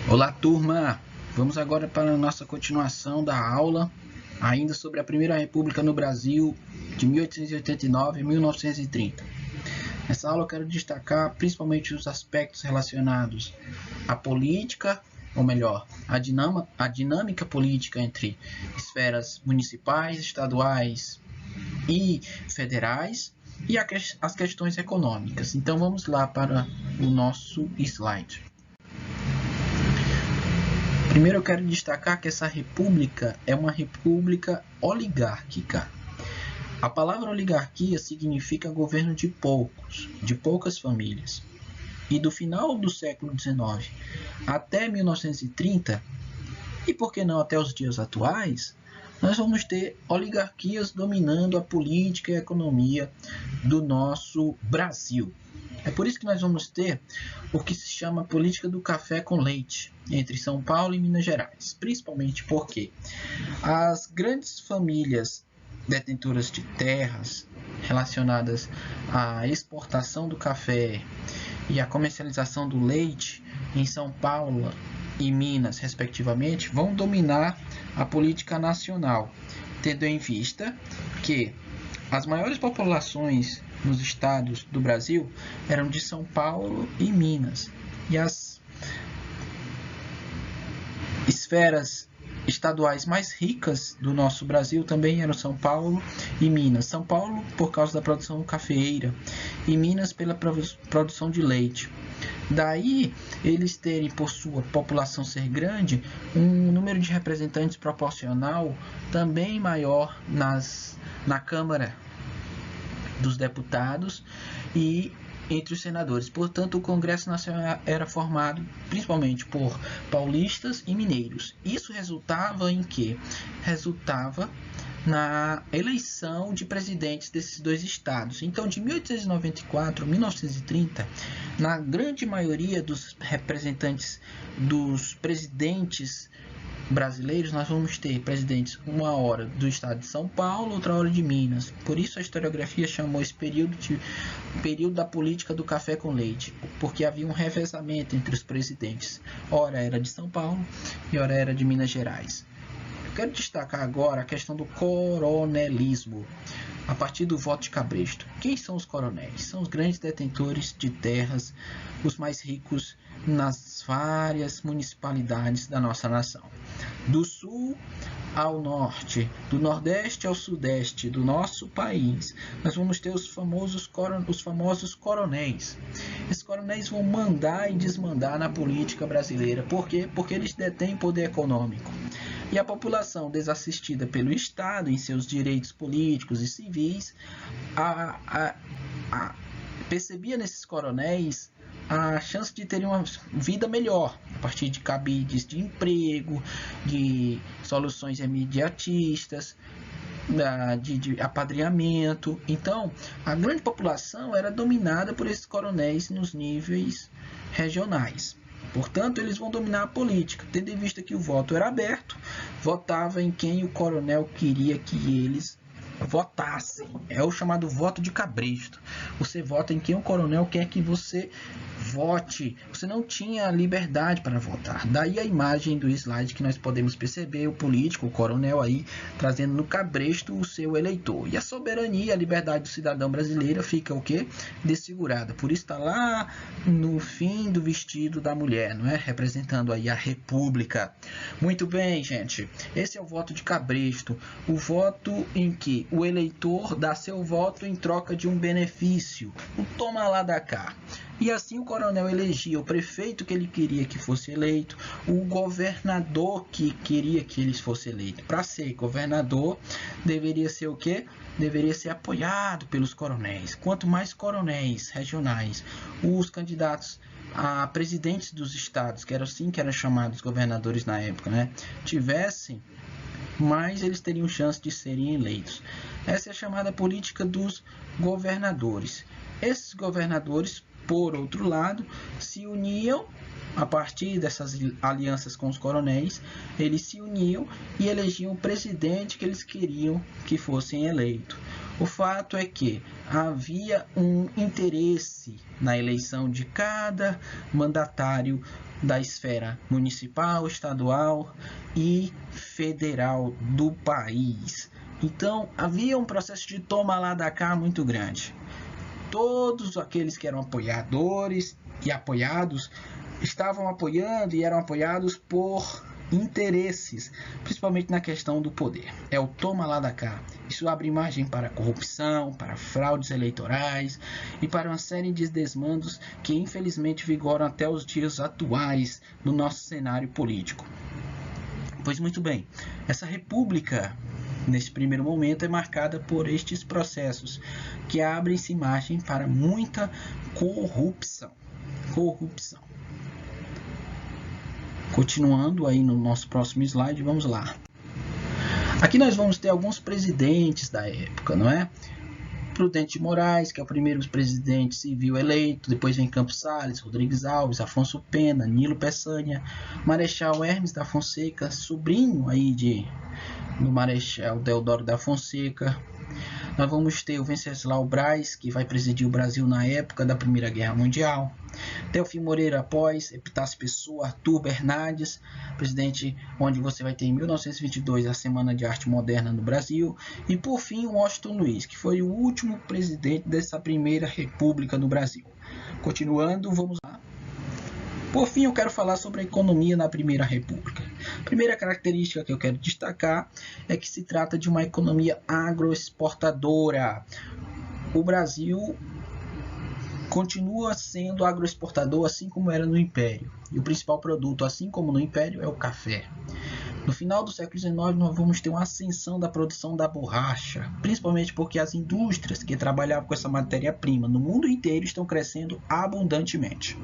Olá, turma! Vamos agora para a nossa continuação da aula, ainda sobre a Primeira República no Brasil, de 1889 a 1930. Nessa aula eu quero destacar principalmente os aspectos relacionados à política, ou melhor, a dinâmica política entre esferas municipais, estaduais e federais, e as questões econômicas. Então vamos lá para o nosso slide. Primeiro eu quero destacar que essa república é uma república oligárquica. A palavra oligarquia significa governo de poucos, de poucas famílias. E do final do século XIX até 1930, e por que não até os dias atuais, nós vamos ter oligarquias dominando a política e a economia do nosso Brasil. É por isso que nós vamos ter o que se chama política do café com leite entre São Paulo e Minas Gerais, principalmente porque as grandes famílias detentoras de terras relacionadas à exportação do café e à comercialização do leite em São Paulo e Minas, respectivamente, vão dominar a política nacional, tendo em vista que as maiores populações nos estados do Brasil eram de São Paulo e Minas, e as esferas estaduais mais ricas do nosso Brasil também eram São Paulo e Minas. São Paulo por causa da produção cafeeira e Minas pela produção de leite. Daí eles terem, por sua população ser grande, um número de representantes proporcional também maior na Câmara dos Deputados e entre os senadores. Portanto, o Congresso Nacional era formado principalmente por paulistas e mineiros. Isso resultava em quê? Resultava na eleição de presidentes desses dois estados. Então, de 1894 a 1930, na grande maioria dos representantes dos presidentes brasileiros, nós vamos ter presidentes uma hora do estado de São Paulo, outra hora de Minas. Por isso a historiografia chamou esse período de período da política do café com leite, porque havia um revezamento entre os presidentes. Ora era de São Paulo e ora era de Minas Gerais. Eu quero destacar agora a questão do coronelismo, a partir do voto de Cabresto. Quem são os coronéis? São os grandes detentores de terras, os mais ricos nas várias municipalidades da nossa nação. Do sul ao norte, do nordeste ao sudeste do nosso país, nós vamos ter os famosos coronéis. Esses coronéis vão mandar e desmandar na política brasileira. Por quê? Porque eles detêm poder econômico. E a população desassistida pelo Estado em seus direitos políticos e civis percebia nesses coronéis a chance de terem uma vida melhor, a partir de cabides de emprego, de soluções imediatistas, de apadrinhamento. Então, a grande população era dominada por esses coronéis nos níveis regionais. Portanto, eles vão dominar a política, tendo em vista que o voto era aberto, votava em quem o coronel queria que eles votassem. É o chamado voto de Cabresto. Você vota em quem o coronel quer que você vote. Você não tinha liberdade para votar. Daí a imagem do slide que nós podemos perceber o político, o coronel aí, trazendo no cabresto o seu eleitor. E a soberania, a liberdade do cidadão brasileiro fica o quê? Dessegurada. Por isso está lá no fim do vestido da mulher, não é? Representando aí a república. Muito bem, gente. Esse é o voto de Cabresto. O voto em que o eleitor dá seu voto em troca de um benefício. O toma lá da cá. E assim o coronel elegia o prefeito que ele queria que fosse eleito, o governador que queria que ele fosse eleito. Para ser governador, deveria ser o quê? Deveria ser apoiado pelos coronéis. Quanto mais coronéis regionais, os candidatos a presidentes dos estados, que eram assim que eram chamados governadores na época, né, tivessem, mais eles teriam chance de serem eleitos. Essa é a chamada política dos governadores. Esses governadores, por outro lado, se uniam a partir dessas alianças com os coronéis, eles se uniam e elegiam o presidente que eles queriam que fosse eleito. O fato é que havia um interesse na eleição de cada mandatário da esfera municipal, estadual e federal do país. Então, havia um processo de toma lá da cá muito grande. Todos aqueles que eram apoiadores e apoiados estavam apoiando e eram apoiados por interesses, principalmente na questão do poder. É o toma lá da cá. Isso abre margem para corrupção, para fraudes eleitorais e para uma série de desmandos que infelizmente vigoram até os dias atuais no nosso cenário político. Pois muito bem, essa república nesse primeiro momento é marcada por estes processos que abrem-se margem para muita corrupção. Continuando aí no nosso próximo slide, vamos lá. Aqui nós vamos ter alguns presidentes da época, não é? Prudente de Moraes, que é o primeiro presidente civil eleito, depois vem Campos Salles, Rodrigues Alves, Afonso Pena, Nilo Peçanha, Marechal Hermes da Fonseca, sobrinho aí do Marechal Deodoro da Fonseca. Nós vamos ter o Venceslau Braz, que vai presidir o Brasil na época da Primeira Guerra Mundial. Delfim Moreira após, Epitácio Pessoa, Arthur Bernardes, presidente onde você vai ter em 1922 a Semana de Arte Moderna no Brasil. E por fim, Washington Luiz, que foi o último presidente dessa primeira república no Brasil. Continuando, vamos lá. Por fim, eu quero falar sobre a economia na Primeira República. A primeira característica que eu quero destacar é que se trata de uma economia agroexportadora. O Brasil continua sendo agroexportador, assim como era no Império. E o principal produto, assim como no Império, é o café. No final do século XIX, nós vamos ter uma ascensão da produção da borracha, principalmente porque as indústrias que trabalhavam com essa matéria-prima no mundo inteiro estão crescendo abundantemente.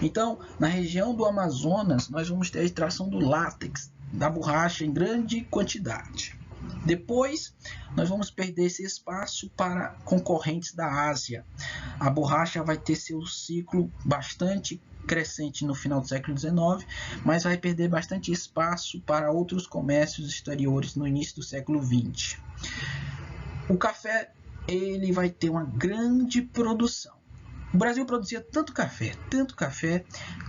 Então, na região do Amazonas, nós vamos ter a extração do látex, da borracha em grande quantidade. Depois, nós vamos perder esse espaço para concorrentes da Ásia. A borracha vai ter seu ciclo bastante crescente no final do século XIX, mas vai perder bastante espaço para outros comércios exteriores no início do século XX. O café, ele vai ter uma grande produção. O Brasil produzia tanto café,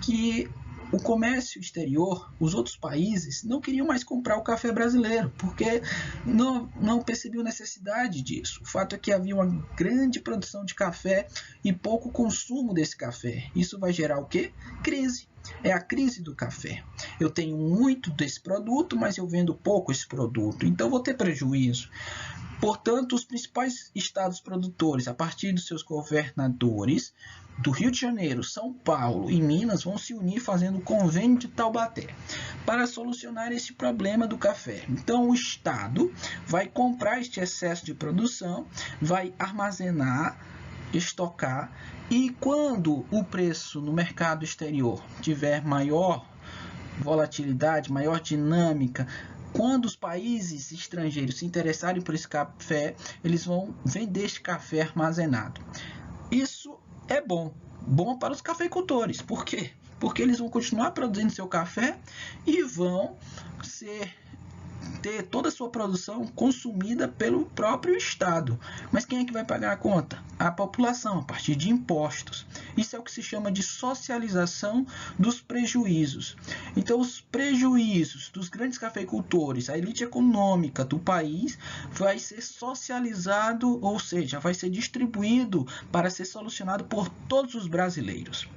que o comércio exterior, os outros países, não queriam mais comprar o café brasileiro, porque não percebiam necessidade disso. O fato é que havia uma grande produção de café e pouco consumo desse café. Isso vai gerar o quê? Crise. É a crise do café. Eu tenho muito desse produto, mas eu vendo pouco esse produto, então vou ter prejuízo. Portanto, os principais estados produtores, a partir dos seus governadores, do Rio de Janeiro, São Paulo e Minas, vão se unir fazendo o Convênio de Taubaté para solucionar esse problema do café. Então, o Estado vai comprar este excesso de produção, vai armazenar, estocar, e quando o preço no mercado exterior tiver maior volatilidade, maior dinâmica, quando os países estrangeiros se interessarem por esse café, eles vão vender este café armazenado. Isso é bom para os cafeicultores. Por quê? Porque eles vão continuar produzindo seu café e vão ter toda a sua produção consumida pelo próprio Estado. Mas quem é que vai pagar a conta? A população, a partir de impostos. Isso é o que se chama de socialização dos prejuízos. Então, os prejuízos dos grandes cafeicultores, a elite econômica do país, vai ser socializado, ou seja, vai ser distribuído para ser solucionado por todos os brasileiros.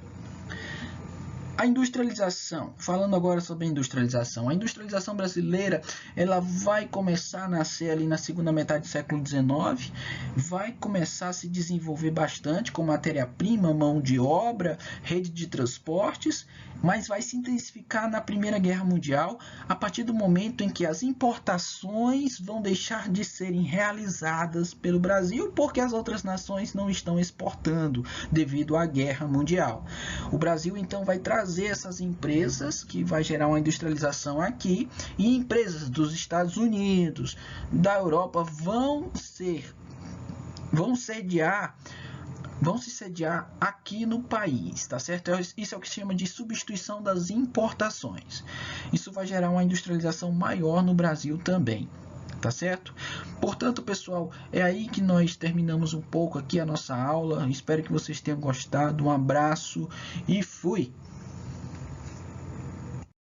A industrialização, falando agora sobre a industrialização brasileira, ela vai começar a nascer ali na segunda metade do século XIX, vai começar a se desenvolver bastante com matéria-prima, mão de obra, rede de transportes, mas vai se intensificar na Primeira Guerra Mundial, a partir do momento em que as importações vão deixar de serem realizadas pelo Brasil, porque as outras nações não estão exportando devido à Guerra Mundial. O Brasil então vai trazer essas empresas, que vai gerar uma industrialização aqui, e empresas dos Estados Unidos, da Europa, vão sediar vão se sediar aqui no país, tá certo? Isso é o que se chama de substituição das importações. Isso vai gerar uma industrialização maior no Brasil também, tá certo? Portanto, pessoal, é aí que nós terminamos um pouco aqui a nossa aula. Espero que vocês tenham gostado. Um abraço e fui!